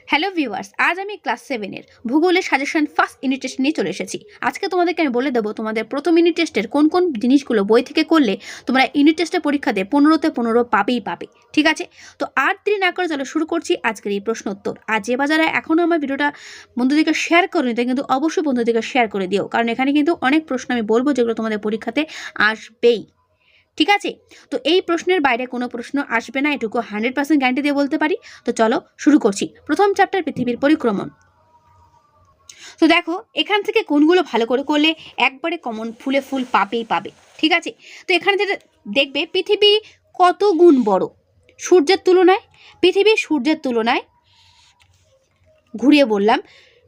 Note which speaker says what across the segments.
Speaker 1: Hello viewers, আজ আমি class 7-এর ভূগোলের সাজেশন ফার্স্ট ইউনিট টেস্ট নিয়ে চলে এসেছি। আজকে তোমাদেরকে আমি বলে দেবো তোমাদের প্রথম ইউনিট টেস্টের কোন কোন জিনিসগুলো বই থেকে করলে তোমরা ইউনিট টেস্টের পরীক্ষাতে 15-তে 15 পাবে। ঠিক আছে, তো আর দেরি না করে চলো শুরু করছি আজকের এই প্রশ্ন উত্তর। আর যে বাজারে এখনও আমার ভিডিওটা বন্ধুদেরকে শেয়ার করে নিতে কিন্তু অবশ্যই বন্ধুদেরকে শেয়ার করে দিও, কারণ এখানে কিন্তু অনেক প্রশ্ন আমি বলবো যেগুলো তোমাদের পরীক্ষাতে আসবেই। ঠিক আছে, তো এই প্রশ্নের বাইরে কোনো প্রশ্ন আসবে না, এটুকু 100% গ্যারান্টি দিয়ে বলতে পারি। তো চলো শুরু করছি। প্রথম চ্যাপ্টার পৃথিবীর পরিক্রমণ। তো দেখো এখান থেকে কোনগুলো ভালো করে করলে একবারে কমন ফুলে ফুল পাবে। ঠিক আছে, তো এখানে যেটা দেখবে পৃথিবী কত গুণ বড় সূর্যের তুলনায়। পৃথিবী সূর্যের তুলনায়, ঘুরিয়ে বললাম,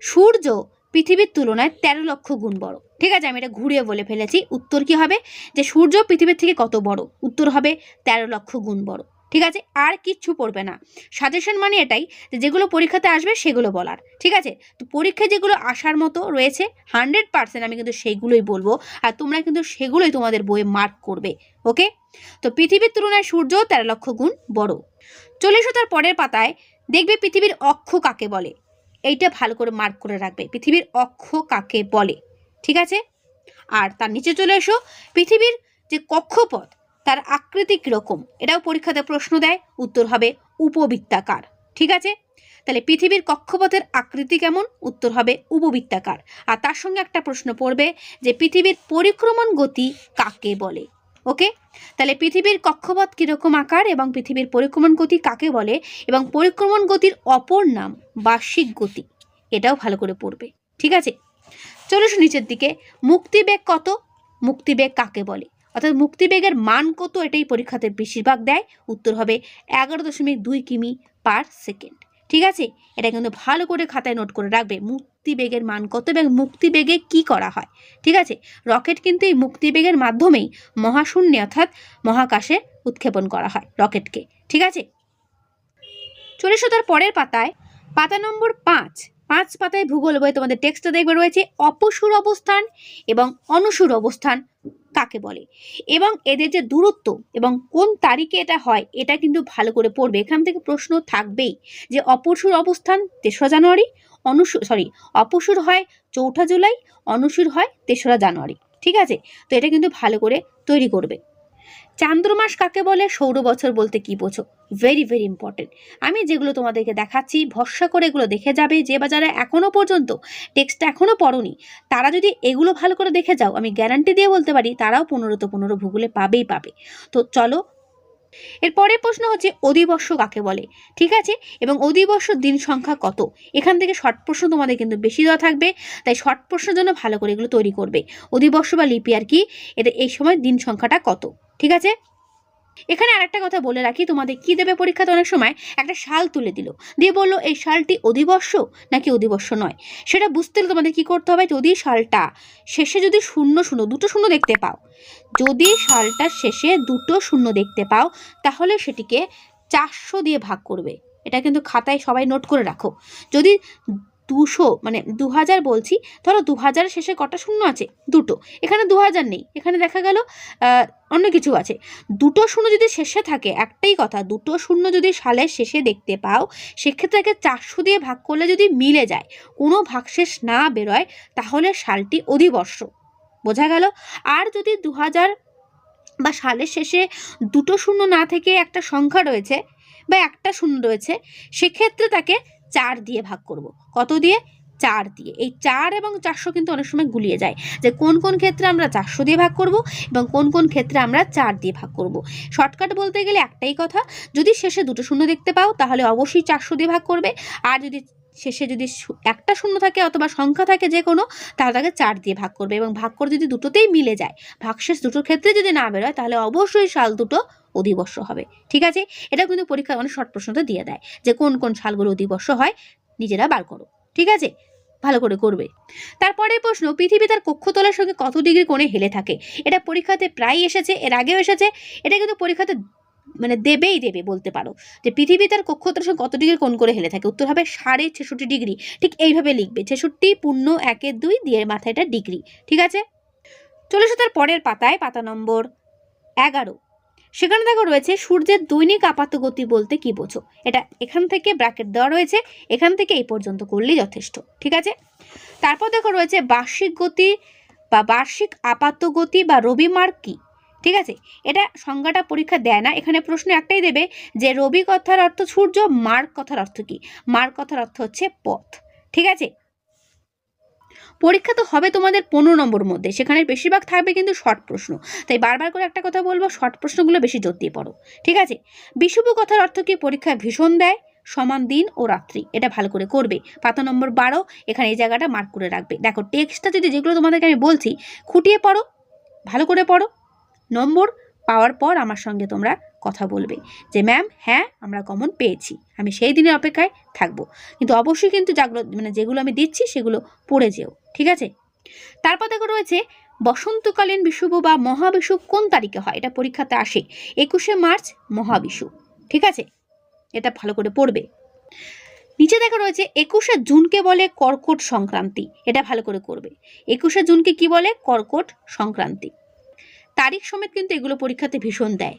Speaker 1: সূর্য পৃথিবীর তুলনায় 13 লক্ষ গুণ বড়। ঠিক আছে, আমি এটা ঘুরিয়ে বলে ফেলেছি। উত্তর কি হবে যে সূর্য পৃথিবীর থেকে কত বড়? উত্তর হবে 13 লক্ষ গুণ বড়। ঠিক আছে, আর কিচ্ছু পড়বে না। সাজেশন মানে এটাই যে যেগুলো পরীক্ষাতে আসবে সেগুলো বলার। ঠিক আছে, তো পরীক্ষায় যেগুলো আসার মতো রয়েছে 100% আমি কিন্তু সেইগুলোই বলবো, আর তোমরা কিন্তু সেগুলোই তোমাদের বইয়ে মার্ক করবে। ওকে, তো পৃথিবীর তুলনায় সূর্য 13 লক্ষ গুণ বড়। চলে এসো তার পরের পাতায়, দেখবে পৃথিবীর অক্ষ কাকে বলে। এইটা ভালো করে মার্ক করে রাখবে, পৃথিবীর অক্ষ কাকে বলে। ঠিক আছে, আর তার নিচে চলে এসো, পৃথিবীর যে কক্ষপথ তার আকৃতি কীরকম, এটাও পরীক্ষাতে প্রশ্ন দেয়। উত্তর হবে উপবৃত্তাকার। ঠিক আছে, তাহলে পৃথিবীর কক্ষপথের আকৃতি কেমন? উত্তর হবে উপবৃত্তাকার। আর তার সঙ্গে একটা প্রশ্ন পড়বে যে পৃথিবীর পরিক্রমণ গতি কাকে বলে। ওকে, তাহলে পৃথিবীর কক্ষপথ কীরকম আকার এবং পৃথিবীর পরিক্রমণ গতি কাকে বলে, এবং পরিক্রমণ গতির অপর নাম বার্ষিক গতি, এটাও ভালো করে পড়বে। ঠিক আছে, চলে এসো নিচের দিকে, মুক্তিবেগ কত? মুক্তিবেগ কাকে বলে, অর্থাৎ মুক্তিবেগের মান কত, এটাই পরীক্ষাতে বেশিরভাগ দেয়। উত্তর হবে 11.2 কিমি পার সেকেন্ড। ঠিক আছে, এটা কিন্তু ভালো করে খাতায় নোট করে রাখবে, মুক্তিবেগের মান কত এবং মুক্তিবেগে কি করা হয়। ঠিক আছে, রকেট কিন্তু এই মুক্তিবেগের মাধ্যমেই মহাশূন্যে অর্থাৎ মহাকাশে উৎক্ষেপণ করা হয় রকেটকে। ঠিক আছে, চলে এসো তার পরের পাতায়, পাতা নম্বর 5 পাতায় ভূগোল বই তোমাদের টেক্সটে দেখবে রয়েছে অপসূর অবস্থান এবং অনুসূর অবস্থান কাকে বলে, এবং এদের যে দূরত্ব এবং কোন তারিখে এটা হয় এটা কিন্তু ভালো করে পড়বে। এখান থেকে প্রশ্ন থাকবেই যে অপসূর অবস্থান 3রা জানুয়ারি, অপসূর হয় 4ঠা জুলাই, অনুসূর হয় 3রা জানুয়ারি। ঠিক আছে, তো এটা কিন্তু ভালো করে তৈরি করবে। চান্দ্রমাস কাকে বলে, সৌর বছর বলতে কি বোঝো? Very very important. আমি যেগুলো তোমাদেরকে দেখাচ্ছি ভরসা করে এগুলো দেখে যাবে। যে বাজারে এখনো পর্যন্ত টেক্সটটা এখনো পড়োনি তারা যদি এগুলো ভালো করে দেখে যাও, আমি গ্যারান্টি দিয়ে বলতে পারি তারাও 15-তে 15 ভূগোলে পাবে। তো চলো, এরপরের প্রশ্ন হচ্ছে অধিবর্ষ কাকে বলে। ঠিক আছে, এবং অধিবর্ষ দিন সংখ্যা কত? এখান থেকে শর্ট প্রশ্ন তোমাদের কিন্তু বেশি দেওয়া থাকবে, তাই শর্ট প্রশ্নের জন্য ভালো করে এগুলো তৈরি করবে। অধিবর্ষ বা লিপ ইয়ার কি, এটা এই সময় দিন সংখ্যাটা কত। ঠিক আছে, এখানে আরেকটা কথা বলে রাখি, তোমাদের কি দেবে পরীক্ষাতে অনেক সময় একটা সাল তুলে দিল, দিয়ে বললো এই সালটি অধিবর্ষ নাকি অধিবর্ষ নয়। সেটা বুঝতে হলে তোমাদের কি করতে হবে, যদি সালটা শেষে যদি 0 দুটো শূন্য দেখতে পাও, যদি সালটা শেষে 2টো শূন্য দেখতে পাও তাহলে সেটিকে 400 দিয়ে ভাগ করবে। এটা কিন্তু খাতায় সবাই নোট করে রাখো। যদি 200 মানে 2000 বলছি, ধরো 2000 শেষে কটা শূন্য আছে? 2টো। এখানে 2000 নেই, এখানে দেখা গেল অন্য কিছু আছে। 2টো শূন্য যদি শেষে থাকে, একটাই কথা, 2টো শূন্য যদি সালের শেষে দেখতে পাও সেক্ষেত্রে তাকে 400 দিয়ে ভাগ করলে যদি মিলে যায়, কোনো ভাগশেষ না বেরোয়, তাহলে সালটি অধিবর্ষ। বোঝা গেল? আর যদি 2000 বা সালের শেষে 2টো শূন্য না থেকে একটা সংখ্যা রয়েছে বা একটা শূন্য রয়েছে, সেক্ষেত্রে তাকে 4 দিয়ে ভাগ করব। কত দিয়ে? 4 দিয়ে। এই 4 এবং 400 কিন্তু অনেক সময় গুলিয়ে যায়, যে কোন কোন ক্ষেত্রে আমরা 400 দিয়ে ভাগ করব এবং কোন কোন ক্ষেত্রে আমরা 4 দিয়ে ভাগ করব। শর্টকাট বলতে গেলে একটাই কথা, যদি শেষে 2টো শূন্য দেখতে পাও তাহলে অবশ্যই 400 দিয়ে ভাগ করবে, আর যদি শেষে যদি একটা শূন্য থাকে অথবা সংখ্যা থাকে যে কোনো, তাহলে তাকে 4 দিয়ে ভাগ করবে, এবং ভাগ করে যদি দুটোতেই মিলে যায়, ভাগশেষ দুটোর ক্ষেত্রে যদি না বেরোয়, তাহলে অবশ্যই সাল দুটো অধিবর্ষ হবে। ঠিক আছে, এটা কিন্তু পরীক্ষায় অনেক শর্ট প্রশ্নতে দিয়ে দেয় যে কোন কোন সালগুলো অধিবর্ষ হয়, নিজেরা বার করো। ঠিক আছে, ভালো করে করবে। তারপরে প্রশ্ন, পৃথিবী তার কক্ষতলের সঙ্গে কত ডিগ্রি কোণে হেলে থাকে? এটা পরীক্ষাতে প্রায় এসেছে, এর আগেও এসেছে। এটা কিন্তু পরীক্ষাতে মানে দেবে বলতে পারো, যে পৃথিবী তার কক্ষতলের সঙ্গে কত ডিগ্রি কোণ করে হেলে থাকে। উত্তর হবে 66.5 ডিগ্রি। ঠিক এইভাবে লিখবে, 66 পূর্ণ 1-2 দিয়ে মাথায় এটা ডিগ্রি। ঠিক আছে, চলে এসো তার পরের পাতায়, পাতা নম্বর 11। সেখানে দেখো রয়েছে সূর্যের দৈনিক আপাত গতি বলতে কি বোঝো, এটা এখান থেকে ব্র্যাকেট দেওয়া রয়েছে, এখান থেকে এই পর্যন্ত করলেই যথেষ্ট। ঠিক আছে, তারপর দেখো রয়েছে বার্ষিক গতি বা বার্ষিক আপাত গতি বা রবি মার্ক কি। ঠিক আছে, এটা সংজ্ঞাটা পরীক্ষা দেয় না, এখানে প্রশ্ন একটাই দেবে যে রবি কথার অর্থ সূর্য, মার্ক কথার অর্থ কি। মার্ক কথার অর্থ হচ্ছে পথ। ঠিক আছে, পরীক্ষা তো হবে তোমাদের 15 নম্বর মধ্যে, সেখানে বেশিরভাগ থাকবে কিন্তু শর্ট প্রশ্ন, তাই বারবার করে একটা কথা বলবো, শর্ট প্রশ্নগুলো বেশি জোর দিয়ে পড়ো। ঠিক আছে, বিষুব কথার অর্থ কি, পরীক্ষায় ভীষণ দেয়, সমান দিন ও রাত্রি, এটা ভালো করে করবে। পাতা নম্বর 12, এখানে এই জায়গাটা মার্ক করে রাখবে। দেখো টেক্সটটা যদি যেগুলো তোমাদেরকে আমি বলছি খুঁটিয়ে পড়ো, ভালো করে পড়ো, নম্বর পাওয়ার পর আমার সঙ্গে তোমরা কথা বলবে যে ম্যাম হ্যাঁ আমরা কমন পেয়েছি, আমি সেই দিনের অপেক্ষায় থাকবো। কিন্তু অবশ্যই কিন্তু যেগুলো আমি দিচ্ছি সেগুলো পড়ে যেও। ঠিক আছে, তারপর দেখো রয়েছে বসন্তকালীন বিষুব বা মহাবিষুব কোন তারিখে হয়, এটা পরীক্ষাতে আসে 21শে মার্চ মহাবিষুব। ঠিক আছে, এটা ভালো করে পড়বে। নিচে দেখা রয়েছে 21শে জুনকে বলে কর্কট সংক্রান্তি, এটা ভালো করে করবে। 21শে জুনকে কি বলে, কর্কট সংক্রান্তি। তারিখ সমেত কিন্তু এগুলো পরীক্ষাতে ভীষণ দেয়।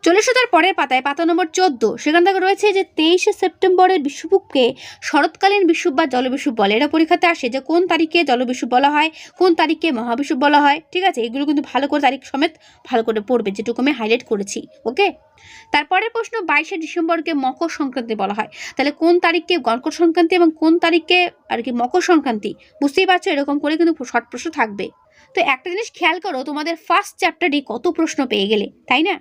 Speaker 1: চলে এসো তার পরের পাতায়, পাতা নম্বর 14, সেখান থেকে রয়েছে যে 23শে সেপ্টেম্বরের বিষুবকে শরৎকালীন বিষুব বা জলবিষুব বলে, এটা পরীক্ষাতে আসে যে কোন তারিখে জলবিষুব বলা হয়, কোন তারিখে মহাবিষুব বলা হয়। ঠিক আছে, এগুলো কিন্তু ভালো করে তারিখ সমেত ভালো করে পড়বে, যেটুকু আমি হাইলাইট করেছি। ওকে, তারপরের প্রশ্ন 22শে ডিসেম্বরকে মকর সংক্রান্তি বলা হয়, তাহলে কোন তারিখকে মকর সংক্রান্তি এবং কোন তারিখকে আর কি মকর সংক্রান্তি, বুঝতেই পারছো, এরকম করে কিন্তু শর্ট প্রশ্ন থাকবে। তো একটা জিনিস খেয়াল করো, তোমাদের ফার্স্ট চ্যাপ্টারই কত প্রশ্ন পেয়ে গেলে, তাই না।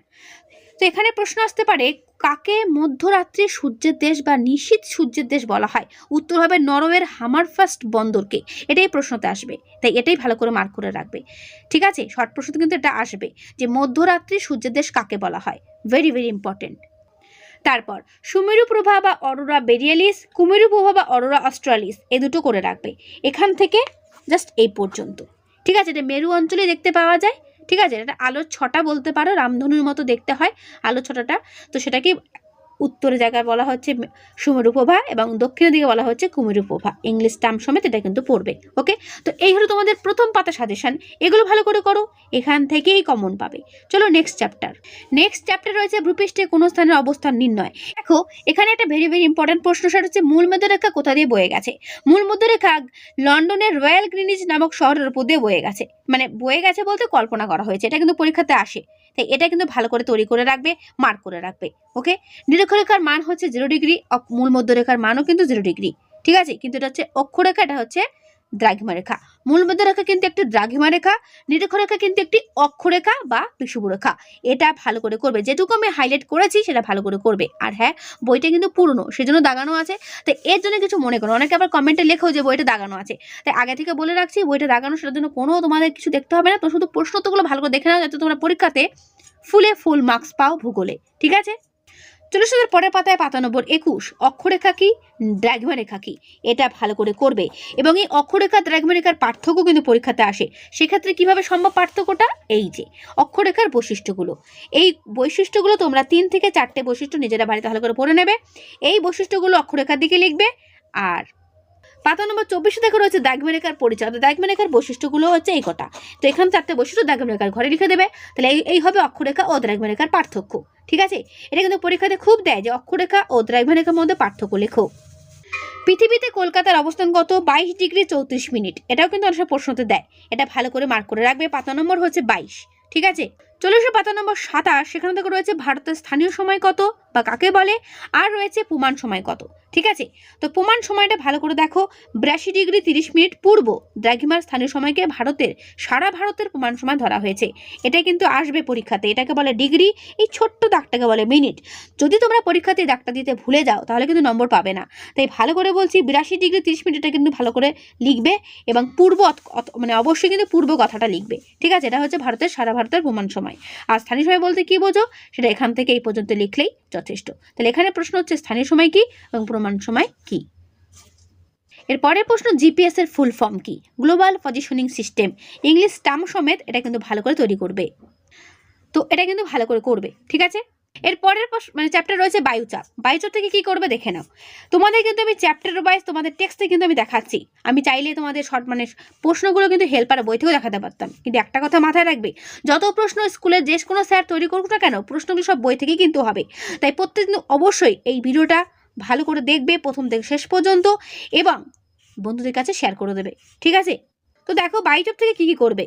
Speaker 1: তো এখানে প্রশ্ন আসতে পারে কাকে মধ্যরাত্রি সূর্যের দেশ বা নিশীথ সূর্যের দেশ বলা হয়, উত্তর হবে নরওয়ের হামারফাস্ট বন্দরকে, এটাই প্রশ্নতে আসবে, তাই এটাই ভালো করে মার্ক করে রাখবে। ঠিক আছে, শর্ট প্রশ্নতে কিন্তু এটা আসবে যে মধ্যরাত্রি সূর্যের দেশ কাকে বলা হয়, ভেরি ভেরি ইম্পর্টেন্ট। তারপর সুমেরু প্রভা বা অরোরা বেরিয়ালিস, কুমেরু প্রভা বা অরোরা অস্ট্রালিস, এ দুটো করে রাখবে এখান থেকে জাস্ট এই পর্যন্ত। ঠিক আছে, এটা মেরু অঞ্চলে দেখতে পাওয়া যায়। ঠিক আছে, এটা আলোর ছটা বলতে পারো, রামধনুর মতো দেখতে হয় আলোর ছটাটা, তো সেটাকে উত্তরের জায়গায় বলা হচ্ছে সুমেরু প্রভা এবং দক্ষিণের দিকে বলা হচ্ছে কুমেরু প্রভা, ইংলিশ টার্ম সমেত এটা কিন্তু পড়বে। ওকে, তো এই হলো তোমাদের প্রথম পাতা সাজেশন, এগুলো ভালো করে করো, এখান থেকেই কমন পাবে। চলো নেক্সট চ্যাপ্টার রয়েছে ভূপৃষ্ঠে কোন স্থানের অবস্থান নির্ণয়। দেখো এখানে একটা ভেরি ভেরি ইম্পর্টেন্ট প্রশ্ন, সেটা হচ্ছে মূল মধ্যরেখা কোথা দিয়ে বয়ে গেছে। মূল মধ্যরেখা লন্ডনের রয়্যাল গ্রিনিচ নামক শহরের উপর দিয়ে বয়ে গেছে, মানে বয়ে গেছে বলতে কল্পনা করা হয়েছে, এটা কিন্তু পরীক্ষাতে আসে, তাই এটা কিন্তু ভালো করে তৈরি করে রাখবে, মার্ক করে রাখবে। ওকে, নিরক্ষরেখার মান হচ্ছে 0 ডিগ্রি, মূল মধ্যরেখার মানও কিন্তু 0 ডিগ্রি। ঠিক আছে, কিন্তু এটা হচ্ছে অক্ষরেখা, এটা হচ্ছে দ্রাঘিমা রেখা। মূল মধ্যরেখা কিন্তু একটি দ্রাঘিমা রেখা, নিরক্ষরেখা কিন্তু একটি অক্ষরেখা বা বিষুব রেখা, এটা ভালো করে করবে, যেটুকু আমি হাইলাইট করেছি সেটা ভালো করে করবে। আর হ্যাঁ, বইটা কিন্তু পুরনো, সেজন্য দাগানো আছে, তাই এর জন্য কিছু মনে করো, অনেকে আবার কমেন্টে লেখো যে বইটা দাগানো আছে, তাই আগে থেকে বলে রাখছি বইটা দাগানো, সেটার জন্য কোনো তোমাদের কিছু দেখতে হবে না, তো শুধু প্রশ্নোত্তরগুলো ভালো করে দেখে নাও, যাতে তোমরা পরীক্ষাতে ফুল মার্কস পাও ভূগোলে। ঠিক আছে, চলে এসো পরের পাতায়, পাতা নম্বর 21, অক্ষরেখা কি, দ্রাঘিমা রেখা কি, এটা ভালো করে করবে। এবং এই অক্ষরেখা দ্রাঘিমা রেখার পার্থক্য কিন্তু পরীক্ষাতে আসে, সেক্ষেত্রে কিভাবে সম্ভব পার্থক্যটা, এই যে অক্ষরেখার বৈশিষ্ট্যগুলো, এই বৈশিষ্ট্যগুলো তোমরা 3 থেকে 4টে বৈশিষ্ট্য নিজেরা বাড়িতে ভালো করে পড়ে নেবে, এই বৈশিষ্ট্যগুলো অক্ষরেখার দিকে লিখবে। আর পাতা নম্বর 24 দেখো রয়েছে দ্রাঘিমা রেখার পরিচয়, দ্রাঘিমা রেখার বৈশিষ্ট্যগুলো হচ্ছে এই কটা, তো এখানে 4টে বৈশিষ্ট্য দ্রাঘিমা রেখার ঘরে লিখে দেবে, তাহলে এই হবে অক্ষরেখা ও দ্রাঘিমা রেখার পার্থক্য। ঠিক আছে, এটা কিন্তু পরীক্ষাতে খুব দেয় যে অক্ষরেখা ও দ্রাঘিমা রেখার মধ্যে পার্থক্য লেখো। পৃথিবীতে কলকাতার অবস্থান কত, 22 ডিগ্রি 34 মিনিট, এটাও কিন্তু অনেক প্রশ্নতে দেয়, এটা ভালো করে মার্ক করে রাখবে, পাতা নম্বর হচ্ছে 22। ঠিক আছে, চলে এসো পাতা নম্বর 27, সেখানে থেকে রয়েছে ভারতের স্থানীয় সময় কত বা কাকে বলে, আর রয়েছে প্রমাণ সময় কত। ঠিক আছে, তো প্রমাণ সময়টা ভালো করে দেখো, 82 ডিগ্রি 30 মিনিট পূর্ব দ্রাঘিমার স্থানীয় সময়কে সারা ভারতের প্রমাণ সময় ধরা হয়েছে, এটা কিন্তু আসবে পরীক্ষাতে, এটাকে বলে ডিগ্রি, এই ছোট্ট দাগটাকে বলে মিনিট। যদি তোমরা পরীক্ষাতে দাগটা দিতে ভুলে যাও তাহলে কিন্তু নম্বর পাবে না, তাই ভালো করে বলছি 82 ডিগ্রি 30 মিনিট, এটা কিন্তু ভালো করে লিখবে, এবং পূর্ব মানে অবশ্যই কিন্তু পূর্ব কথাটা লিখবে। ঠিক আছে, এটা হচ্ছে সারা ভারতের প্রমাণ সময়। আর স্থানীয় সময় বলতে কি বোঝো, সেটা এখান থেকে এই পর্যন্ত লিখলেই যথেষ্ট। তাহলে এখানে প্রশ্ন হচ্ছে স্থানীয় সময় কি এবং প্রমাণ সময় কি। এর পরের প্রশ্ন জিপিএস এর ফুল ফর্ম কি, global positioning system, English term সমেত এটা কিন্তু ভালো করে তৈরি করবে, তো এটা কিন্তু ভালো করে করবে। ঠিক আছে, এর পরের চ্যাপ্টার রয়েছে বায়ুচাপ। বায়ুচাপ থেকে কি করবে দেখে নাও। তোমাদের কিন্তু আমি চ্যাপ্টার ওয়াইজ তোমাদের টেক্সটে কিন্তু আমি দেখাচ্ছি। আমি চাইলে তোমাদের প্রশ্নগুলো কিন্তু হেল্পার বই থেকেও দেখাতে পারতাম, কিন্তু একটা কথা মাথায় রাখবে, যত প্রশ্ন স্কুলের যে কোনো স্যার তৈরি করুক না কেন, প্রশ্নগুলো সব বই থেকেই কিন্তু হবে। তাই প্রত্যেকদিন অবশ্যই এই ভিডিওটা ভালো করে দেখবে প্রথম থেকে শেষ পর্যন্ত, এবং বন্ধুদের কাছে শেয়ার করে দেবে, ঠিক আছে? তো দেখো বায়ুচাপ থেকে কি করবে।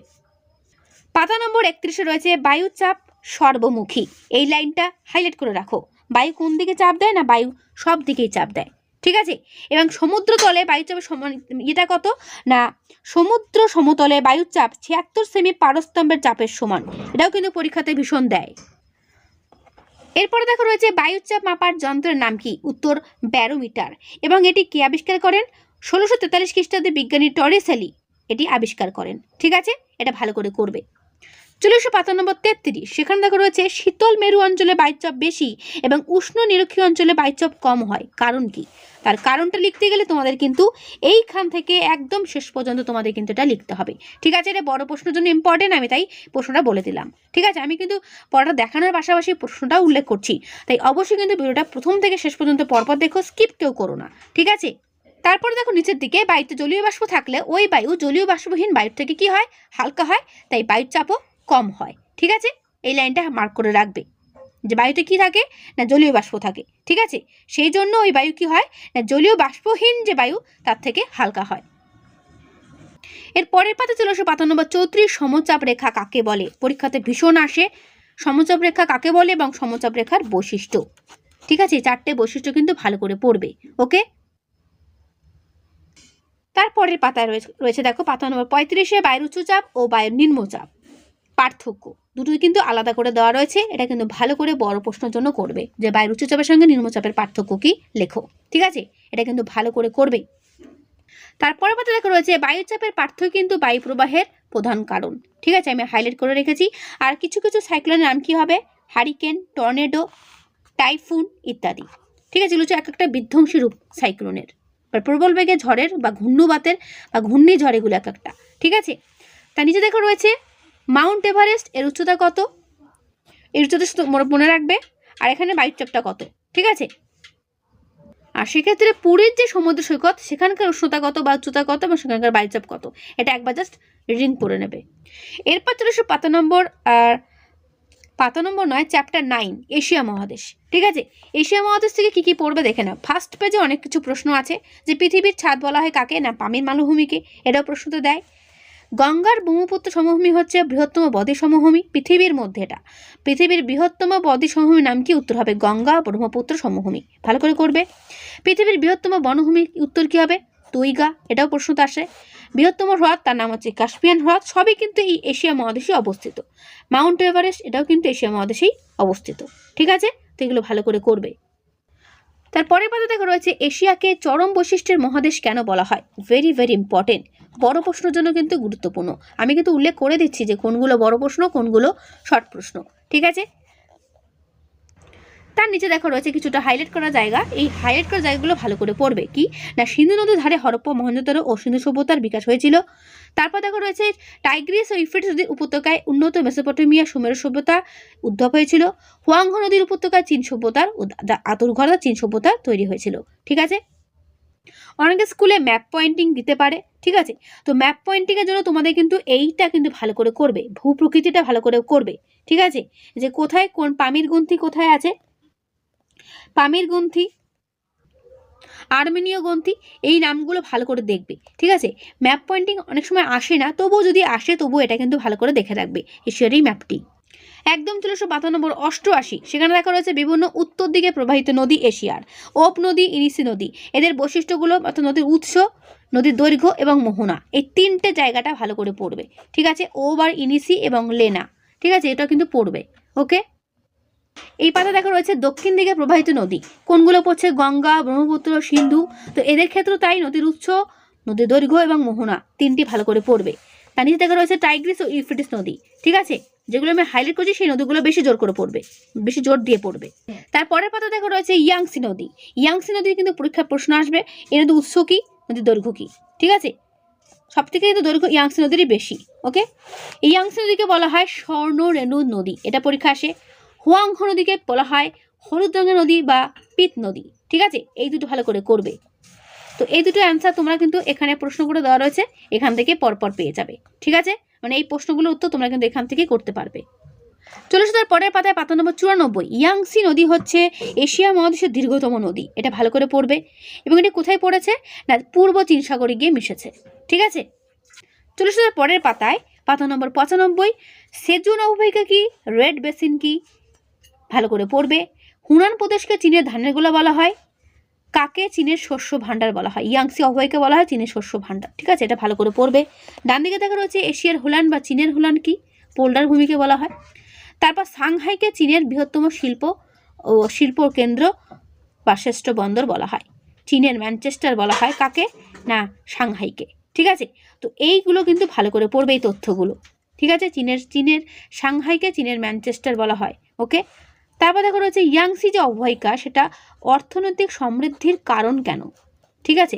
Speaker 1: পাতা নম্বর 31-এ রয়েছে বায়ুচাপ সর্বমুখী। এই লাইনটা হাইলাইট করে রাখো। বায়ু কোন দিকে চাপ দেয়? না বায়ু সব দিকেই চাপ দেয়, ঠিক আছে? এবং সমুদ্র তলে বায়ুচাপের সমান এটা কত? না সমুদ্র সমতলে বায়ুচাপ 76 সেমি পারস্তম্ভের চাপের সমান। এটাও কিন্তু পরীক্ষাতে ভীষণ দেয়। এরপরে দেখো রয়েছে বায়ুচাপ মাপার যন্ত্রের নাম কি? উত্তর ব্যারোমিটার। এবং এটি কে আবিষ্কার করেন? 1643 খ্রিস্টাব্দে বিজ্ঞানী টরিসেলি এটি আবিষ্কার করেন, ঠিক আছে? এটা ভালো করে করবে। চলে এসো পাতা নম্বর 33। সেখানে দেখো রয়েছে শীতল মেরু অঞ্চলে বায়ুচাপ বেশি এবং উষ্ণ নিরক্ষীয় অঞ্চলে বায়ুচাপ কম হয়, কারণ কি? তার কারণটা লিখতে গেলে তোমাদের কিন্তু এইখান থেকে একদম শেষ পর্যন্ত তোমাদের কিন্তু এটা লিখতে হবে, ঠিক আছে? এটা বড় প্রশ্নের জন্য ইম্পর্টেন্ট, আমি তাই প্রশ্নটা বলে দিলাম, ঠিক আছে? আমি কিন্তু পড়াটা দেখানোর পাশাপাশি প্রশ্নটাও উল্লেখ করছি, তাই অবশ্যই কিন্তু ভিডিওটা প্রথম থেকে শেষ পর্যন্ত পরপর দেখো, স্কিপ কেউ করো না, ঠিক আছে? তারপরে দেখো নিচের দিকে বায়ুতে জলীয় বাষ্প থাকলে ওই বায়ু জলীয় বাষ্পহীন বায়ুর থেকে কি হয়? হালকা হয়, তাই বায়ুর চাপও কম হয়, ঠিক আছে? এই লাইনটা মার্ক করে রাখবে যে বায়ুতে কি থাকে? না জলীয় বাষ্প থাকে, ঠিক আছে? সেই জন্য ওই বায়ু কি হয়? না জলীয় বাষ্পহীন যে বায়ু তার থেকে হালকা হয়। এর পরের পাতা চলে আসো পাতা নম্বর 34। সমচাপ রেখা কাকে বলে? পরীক্ষাতে ভীষণ আসে। সমচাপ রেখা কাকে বলে এবং সমচাপ রেখার বৈশিষ্ট্য, ঠিক আছে? 4টে বৈশিষ্ট্য কিন্তু ভালো করে পড়বে, ওকে? তারপরের পাতায় রয়েছে দেখো পাতা নম্বর 35-এ বায়ুর উচ্চচাপ ও বায়ুর নিম্নচাপ পার্থক্য। দুটোই কিন্তু আলাদা করে দেওয়া রয়েছে। এটা কিন্তু ভালো করে বড় প্রশ্নের জন্য করবে যে বায়ুর উচ্চচাপের সঙ্গে নিম্নচাপের পার্থক্য কি, লেখো, ঠিক আছে? এটা কিন্তু ভালো করে করবে। তারপরে পাতা দেখো রয়েছে বায়ুচাপের পার্থক্য কিন্তু বায়ু প্রবাহের প্রধান কারণ, ঠিক আছে? আমি হাইলাইট করে রেখেছি। আর কিছু কিছু সাইক্লোনের নাম কি হবে? হারিকেন, টর্নেডো, টাইফুন ইত্যাদি, ঠিক আছে? এগুলো হচ্ছে এক একটা বিধ্বংসী রূপ সাইক্লোনের, বা প্রবল বেগে ঝড়ের বা ঘূর্ণবাতের বা ঘূর্ণিঝড়, এগুলো এক একটা, ঠিক আছে? তার নিচে দেখো রয়েছে মাউন্ট এভারেস্ট, এর উচ্চতা কত? এর উচ্চতা মনে রাখবে। আর এখানে বায়ুচাপটা কত, ঠিক আছে? আর সেক্ষেত্রে পুরীর যে সমুদ্র সৈকত সেখানকার উষ্ণতা কত বা উচ্চতা কত এবং সেখানকার বায়ুচাপ কত, এটা একবার জাস্ট রিডিং করে নেবে। এরপর চলে এসো পাতা নম্বর 9, চ্যাপ্টার 9 এশিয়া মহাদেশ, ঠিক আছে? এশিয়া মহাদেশ থেকে কি কি পড়বে দেখে নাও। ফার্স্ট পেজে অনেক কিছু প্রশ্ন আছে, যে পৃথিবীর ছাদ বলা হয় কাকে? না পামির মালভূমিকে, এটাও প্রশ্নতে দেয়। গঙ্গার ব্রহ্মপুত্র সমভূমি হচ্ছে বৃহত্তম বদ্বীপ সমভূমি পৃথিবীর মধ্যে। এটা পৃথিবীর বৃহত্তম বদ্বীপ সমভূমির নাম কি? উত্তর হবে গঙ্গা ব্রহ্মপুত্র সমভূমি, ভালো করে করবে। পৃথিবীর বৃহত্তম বনভূমি উত্তর কি হবে? তুইগা, এটাও প্রশ্নতে আসে। বৃহত্তম হ্রদ তার নাম হচ্ছে কাস্পিয়ান হ্রদ, সবই কিন্তু এই এশিয়া মহাদেশে অবস্থিত। মাউন্ট এভারেস্ট এটাও কিন্তু এশিয়া মহাদেশেই অবস্থিত, ঠিক আছে? তো এগুলো ভালো করে করবে। তারপরের পাতা দেখো রয়েছে এশিয়াকে চরম বৈশিষ্ট্যের মহাদেশ কেন বলা হয়? ভেরি ভেরি ইম্পর্টেন্ট, বড় প্রশ্নের জন্য কিন্তু গুরুত্বপূর্ণ। আমি কিন্তু উল্লেখ করে দিচ্ছি যে কোনগুলো বড় প্রশ্ন কোনগুলো শর্ট প্রশ্ন, ঠিক আছে? তার নিচে দেখো রয়েছে কিছুটা হাইলাইট করা জায়গা। এই হাইলাইট করা জায়গাগুলো ভালো করে পড়বে। কি না সিন্ধু নদীর ধারে হরপ্পা, মহেঞ্জোদারো ও সিন্ধু সভ্যতার বিকাশ হয়েছিল। তারপর দেখো রয়েছে টাইগ্রিস ও ইউফ্রেটিস নদীর উপত্যকায় উন্নত মেসোপটেমিয়া সুমেরু সভ্যতা উদ্ভব হয়েছিল। হুয়াংহ নদীর উপত্যকায় চীন সভ্যতার আতুরঘর চীন সভ্যতা তৈরি হয়েছিল, ঠিক আছে? অনেকে স্কুলে ম্যাপ পয়েন্টিং দিতে পারে, ঠিক আছে? তো ম্যাপ পয়েন্টিংয়ের জন্য তোমাদের কিন্তু এইটা কিন্তু ভালো করে করবে, ভূ প্রকৃতিটা ভালো করে করবে, ঠিক আছে? যে কোথায় কোন পামির গ্রন্থি কোথায় আছে, পামির গ্রন্থি, আর্মেনীয় গ্রন্থি, এই নামগুলো ভালো করে দেখবে, ঠিক আছে? ম্যাপ পয়েন্টিং অনেক সময় আসে না, তবুও যদি আসে তবুও এটা কিন্তু ভালো করে দেখে রাখবে এশিয়ার এই ম্যাপটি। একদম 352 নম্বর 88, সেখানে দেখা রয়েছে বিভিন্ন উত্তর দিকে প্রবাহিত নদী এশিয়ার। ওপ নদী, ইনিসি নদী, এদের বৈশিষ্ট্যগুলো অর্থাৎ নদীর উৎস, নদীর দৈর্ঘ্য এবং মোহনা, এই 3টে জায়গাটা ভালো করে পড়বে, ঠিক আছে? ওব আর ইনিসি এবং লেনা, ঠিক আছে? এটা কিন্তু পড়বে, ওকে? এই পাতা দেখা রয়েছে দক্ষিণ দিকে প্রবাহিত নদী কোনগুলো পড়ছে? গঙ্গা, ব্রহ্মপুত্র, সিন্ধু। তো এদের ক্ষেত্রেও তাই, নদীর উৎস, নদীর দৈর্ঘ্য এবং মোহনা 3টি ভালো করে পড়বে। তার নিচে দেখা রয়েছে টাইগ্রিস ও ইউফ্রেটিস নদী, ঠিক আছে? যেগুলো আমি হাইলাইট করছি সেই নদীগুলো বেশি জোর করে পড়বে, বেশি জোর দিয়ে পড়বে। তারপরের পাতা দেখা রয়েছে ইয়াংসি নদী। ইয়াংসি নদী কিন্তু পরীক্ষার প্রশ্ন আসবে। এর নদীর উৎস কি, নদীর দৈর্ঘ্য কি, ঠিক আছে? সব থেকে কিন্তু দৈর্ঘ্য ইয়াংসি নদীরই বেশি, ওকে? ইয়াংসি নদীকে বলা হয় স্বর্ণ রেণু নদী, এটা পরীক্ষা আসে। হুয়াংহো নদীকে বলা হয় হলুদ রঙের নদী বা পিত নদী। ঠিক আছে, এই দুটো ভালো করে করবে। তো এই দুটো অ্যান্সার তোমরা কিন্তু এখানে প্রশ্নগুলো দেওয়া রয়েছে, এখান থেকে পরপর পেয়ে যাবে। ঠিক আছে, মানে এই প্রশ্নগুলোর উত্তর তোমরা কিন্তু এখান থেকে করতে পারবে। চলে আসো তার পরের পাতায়, পাতা নম্বর 94। ইয়াংসি নদী হচ্ছে এশিয়া মহাদেশের দীর্ঘতম নদী, এটা ভালো করে পড়বে। এবং এটি কোথায় পড়েছে? না, পূর্ব চীন সাগরে গিয়ে মিশেছে। ঠিক আছে, চলে আসো তার পরের পাতায়, পাতা নম্বর 95। সেজুন অববাহিকা কি? রেড বেসিন কি? ভালো করে পড়বে। হুনান প্রদেশকে চীনের ধানের গোলা বলা হয়। কাকে চীনের শস্য ভাণ্ডার বলা হয়? ইয়াংসি অববাহিকা বলা হয় চীনের শস্য ভাণ্ডার। ঠিক আছে, এটা ভালো করে পড়বে। ডান দিকে দেখা রয়েছে এশিয়ার হুলান বা চীনের হুলান কি? পোল্ডার ভূমিকে বলা হয়। তারপর সাংহাইকে চীনের বৃহত্তম শিল্প কেন্দ্র বা শ্রেষ্ঠ বন্দর বলা হয়। চীনের ম্যানচেস্টার বলা হয় কাকে? না, সাংহাইকে। ঠিক আছে, তো এইগুলো কিন্তু ভালো করে পড়বে, এই তথ্যগুলো। ঠিক আছে, চীনের সাংহাইকে চীনের ম্যানচেস্টার বলা হয়। ওকে, তারপর দেখো রয়েছে ইয়াংসি যে অববাহিকা, সেটা অর্থনৈতিক সমৃদ্ধির কারণ কেন? ঠিক আছে,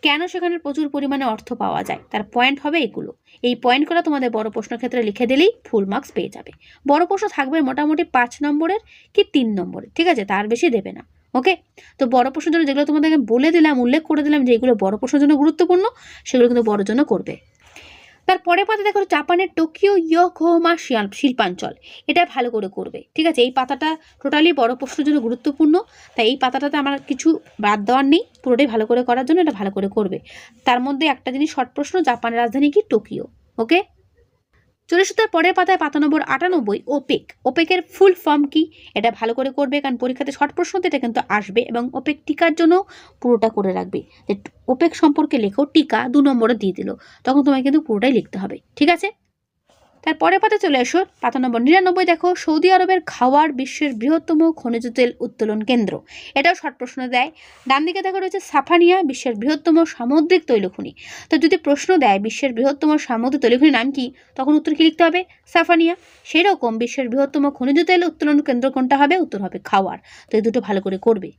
Speaker 1: কেন সেখানে প্রচুর পরিমাণে অর্থ পাওয়া যায়, তার পয়েন্ট হবে এগুলো। এই পয়েন্টগুলো তোমাদের বড় প্রশ্ন ক্ষেত্রে লিখে দিলেই ফুল মার্কস পেয়ে যাবে। বড় প্রশ্ন থাকবে মোটামুটি 5 নম্বরের কি 3 নম্বরের। ঠিক আছে, তার বেশি দেবে না। ওকে, তো বড় প্রশ্নের জন্য যেগুলো তোমাদেরকে বলে দিলাম, উল্লেখ করে দিলাম যে এগুলো বড় প্রশ্নের জন্য গুরুত্বপূর্ণ, সেগুলো কিন্তু বড় জন্য করবে। তারপরে পাতা দেখো জাপানের টোকিও ইয়োকোহামা শিল্পাঞ্চল, এটা ভালো করে করবে। ঠিক আছে, এই পাতাটা টোটালি বড় প্রশ্নের জন্য গুরুত্বপূর্ণ, তাই এই পাতাটাতে আমার কিছু বাদ দেওয়ার নেই, পুরোটাই ভালো করে করার জন্য এটা ভালো করে করবে। তার মধ্যে একটা জিনিস শর্ট প্রশ্ন, জাপানের রাজধানী কি? টোকিও। ওকে, চলে এসো তার পরের পাতায়, পাতা নম্বর 98। ওপেক, ওপেকের ফুল ফর্ম কি? এটা ভালো করে করবে, কারণ পরীক্ষাতে শর্ট প্রশ্নতে এটা কিন্তু আসবে। এবং ওপেক টিকার জন্য পুরোটা করে রাখবে, যে ওপেক সম্পর্কে লেখো, টিকা 2 নম্বরে দিয়ে দিল, তখন তোমায় কিন্তু পুরোটাই লিখতে হবে। ঠিক আছে, তারপরে পাতা চলে এসো, পাতা নম্বর 99। দেখো সৌদি আরবের খাওয়ার বিশ্বের বৃহত্তম খনিজ তেল উত্তোলন কেন্দ্র, এটাও শর্ট প্রশ্ন দেয়। ডান দিকে দেখো রয়েছে সাফানিয়া, বিশ্বের বৃহত্তম সামুদ্রিক তৈলখনি। তো যদি প্রশ্ন দেয় বিশ্বের বৃহত্তম সামুদ্রিক তৈলখনির নাম কি, তখন উত্তর কি লিখতে হবে? সাফানিয়া। সেরকম বিশ্বের বৃহত্তম খনিজ তেল উত্তোলন কেন্দ্র কোনটা হবে? উত্তর হবে খাওয়ার। তো এই দুটো ভালো করে করবে।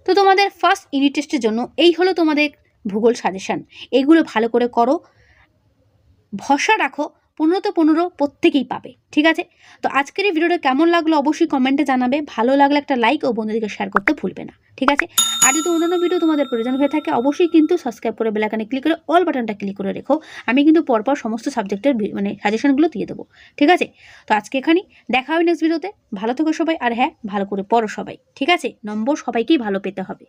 Speaker 1: তো তোমাদের ফার্স্ট ইউনিট টেস্টের জন্য এই হলো তোমাদের ভূগোল সাজেশন, এগুলো ভালো করে করো, ভরসা রাখো, 15 15 প্রত্যেকেই পাবে। ঠিক আছে, তো আজকের এই ভিডিওটা কেমন লাগলো অবশ্যই কমেন্টে জানাবে। ভালো লাগলে একটা লাইক ও বন্ধুদেরকে শেয়ার করতে ভুলবে না। ঠিক আছে, আর যদি অন্যান্য ভিডিও তোমাদের প্রয়োজন হয়ে থাকে অবশ্যই কিন্তু সাবস্ক্রাইব করে বেল আইকনে ক্লিক করে অল বাটনটা ক্লিক করে রেখো, আমি কিন্তু পরপর সমস্ত সাবজেক্টের সাজেশনগুলো দিয়ে দেবো। ঠিক আছে, তো আজকে এখানেই, দেখা হবে নেক্সট ভিডিওতে। ভালো থেকো সবাই, আর হ্যাঁ, ভালো করে পড়ো সবাই। ঠিক আছে, নম্বর সবাইকেই ভালো পেতে হবে।